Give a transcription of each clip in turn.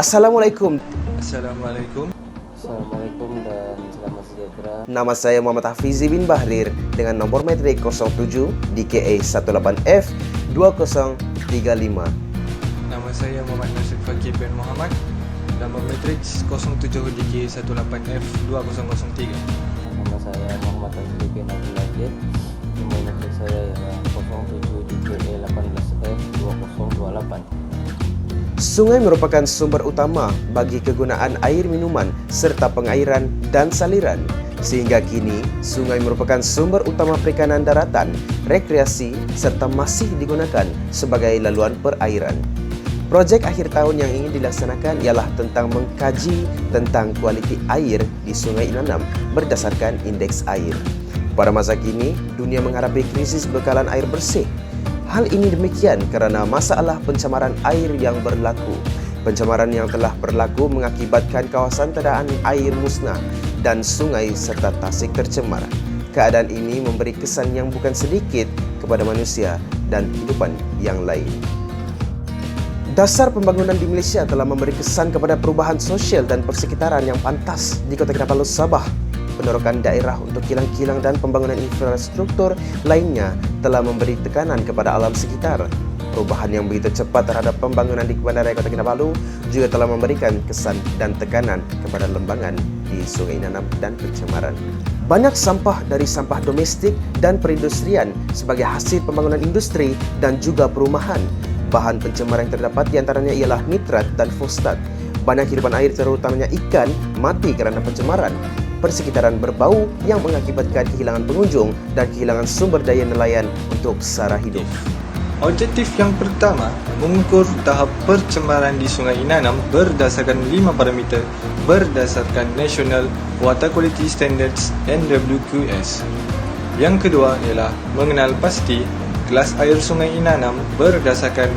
Assalamualaikum. Assalamualaikum. Assalamualaikum dan selamat sejahtera. Nama saya Muhammad Hafizi bin Bahlir dengan nomor metrik 07 DKA 18F 2035. Nama saya Muhammad Nasir Fakir bin Muhammad. Nomor metrik 07 DKA 18F 2003. Nama saya Muhammad Azli bin Abdul Aziz. Nomor metrik saya ialah 07 DKA 18F 2028. Sungai merupakan sumber utama bagi kegunaan air minuman serta pengairan dan saliran. Sehingga kini, sungai merupakan sumber utama perikanan daratan, rekreasi serta masih digunakan sebagai laluan perairan. Projek akhir tahun yang ingin dilaksanakan ialah tentang mengkaji tentang kualiti air di Sungai Inanam berdasarkan indeks air. Pada masa kini, dunia menghadapi krisis bekalan air bersih. Hal ini demikian kerana masalah pencemaran air yang berlaku. Pencemaran yang telah berlaku mengakibatkan kawasan tadaan air musnah dan sungai serta tasik tercemar. Keadaan ini memberi kesan yang bukan sedikit kepada manusia dan kehidupan yang lain. Dasar pembangunan di Malaysia telah memberi kesan kepada perubahan sosial dan persekitaran yang pantas di Kota Kinabalu, Sabah. Penerokan daerah untuk kilang-kilang dan pembangunan infrastruktur lainnya telah memberi tekanan kepada alam sekitar. Perubahan yang begitu cepat terhadap pembangunan di Bandaraya Kota Kinabalu juga telah memberikan kesan dan tekanan kepada lembangan di Sungai Inanam dan pencemaran. Banyak sampah dari sampah domestik dan perindustrian sebagai hasil pembangunan industri dan juga perumahan. Bahan pencemar yang terdapat diantaranya ialah nitrat dan fosfat. Banyak kehidupan air terutamanya ikan mati kerana pencemaran. Persekitaran berbau yang mengakibatkan kehilangan pengunjung dan kehilangan sumber daya nelayan untuk sara hidup. Objektif yang pertama, mengukur tahap percemaran di Sungai Inanam berdasarkan 5 parameter berdasarkan National Water Quality Standards (NWQS). Yang kedua ialah mengenal pasti kelas air Sungai Inanam berdasarkan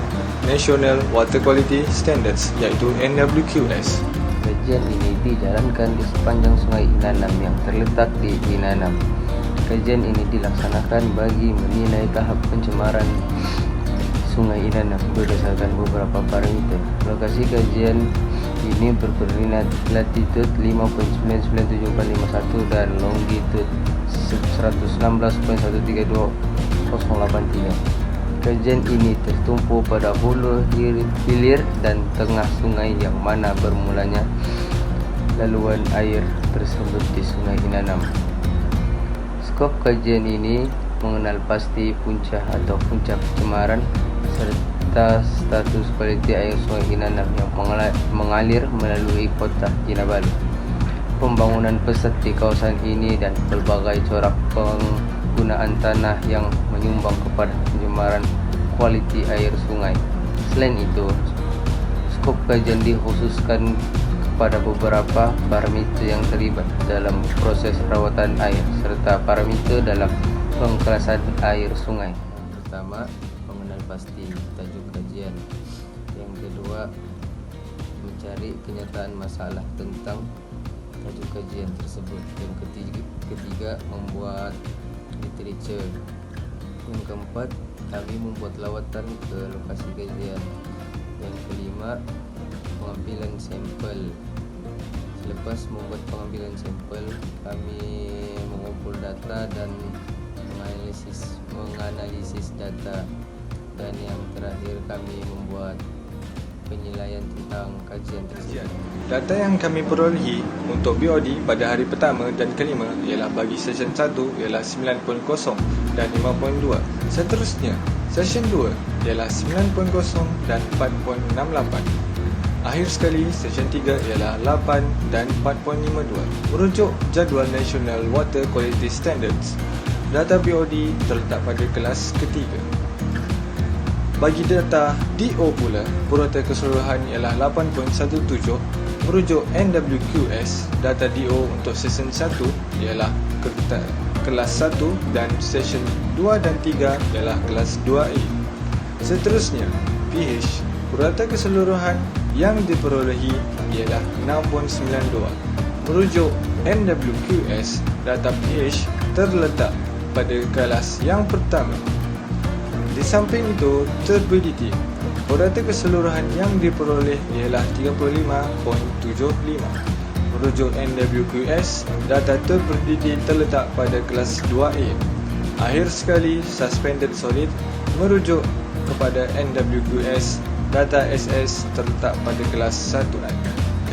National Water Quality Standards iaitu NWQS. Kajian ini dijalankan di sepanjang Sungai Inanam yang terletak di Inanam. Kajian ini dilaksanakan bagi menilai tahap pencemaran Sungai Inanam berdasarkan beberapa parameter. Lokasi kajian ini berkoordinat latitude 5.99751 dan longitude 116.132.083. Kajian ini tertumpu pada hulu, hilir dan tengah sungai yang mana bermulanya laluan air tersebut di Sungai Inanam. Skop kajian ini mengenal pasti punca atau puncak pencemaran serta status kualiti air Sungai Inanam yang mengalir melalui Kota Kinabalu. Pembangunan pesat di kawasan ini dan pelbagai corak penggunaan tanah yang menyumbang kepada pencemaran kualiti air sungai. Selain itu, skop kajian dikhususkan kepada beberapa parameter yang terlibat dalam proses rawatan air serta parameter dalam pengkelasan air sungai. Yang pertama, mengenal pasti tajuk kajian. Yang kedua, mencari kenyataan masalah tentang tajuk kajian tersebut. Yang ketiga, membuat literature. Yang keempat, kami membuat lawatan ke lokasi kajian. Yang kelima, pengambilan sampel. Selepas membuat pengambilan sampel, kami mengumpul data dan menganalisis data. Dan yang terakhir, kami membuat penilaian tentang kajian tersebut. Data yang kami perolehi untuk BOD pada hari pertama dan kelima ialah bagi session 1 ialah 9.0 dan 5.2. Seterusnya, session 2 ialah 9.0 dan 4.68. Akhir sekali, session 3 ialah 8 dan 4.52. Merujuk jadual National Water Quality Standards, data BOD terletak pada kelas ketiga. Bagi data DO pula, purata keseluruhan ialah 8.17. Merujuk NWQS, data DO untuk session 1 ialah kelas 1 dan session 2 dan 3 ialah kelas 2A. Seterusnya, pH, purata keseluruhan yang diperolehi ialah 6.92. Merujuk NWQS, data pH terletak pada kelas yang pertama. Di samping itu, turbidity, Purata keseluruhan yang diperoleh ialah 35.75. Merujuk NWQS, data terperdidi terletak pada kelas 2A. Akhir sekali, Suspended Solid merujuk kepada NWQS, data SS terletak pada kelas 1A.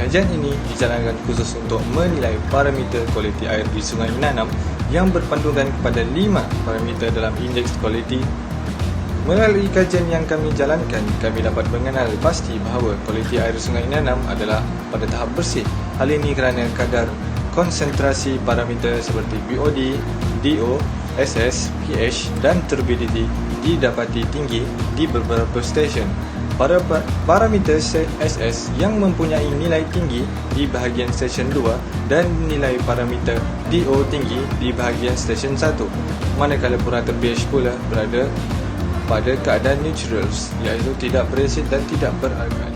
Kajian ini dijalankan khusus untuk menilai parameter kualiti air di Sungai Inanam yang berpandukan kepada 5 parameter dalam indeks kualiti. Melalui kajian yang kami jalankan, kami dapat mengenal pasti bahawa kualiti air Sungai Inanam adalah pada tahap bersih. Hal ini kerana kadar konsentrasi parameter seperti BOD, DO, SS, pH dan turbidity didapati tinggi di beberapa stesen. Pada parameter SS yang mempunyai nilai tinggi di bahagian stesen 2 dan nilai parameter DO tinggi di bahagian stesen 1, manakala purata pH pula berada pada keadaan neutrals, iaitu tidak berasid dan tidak beralkali.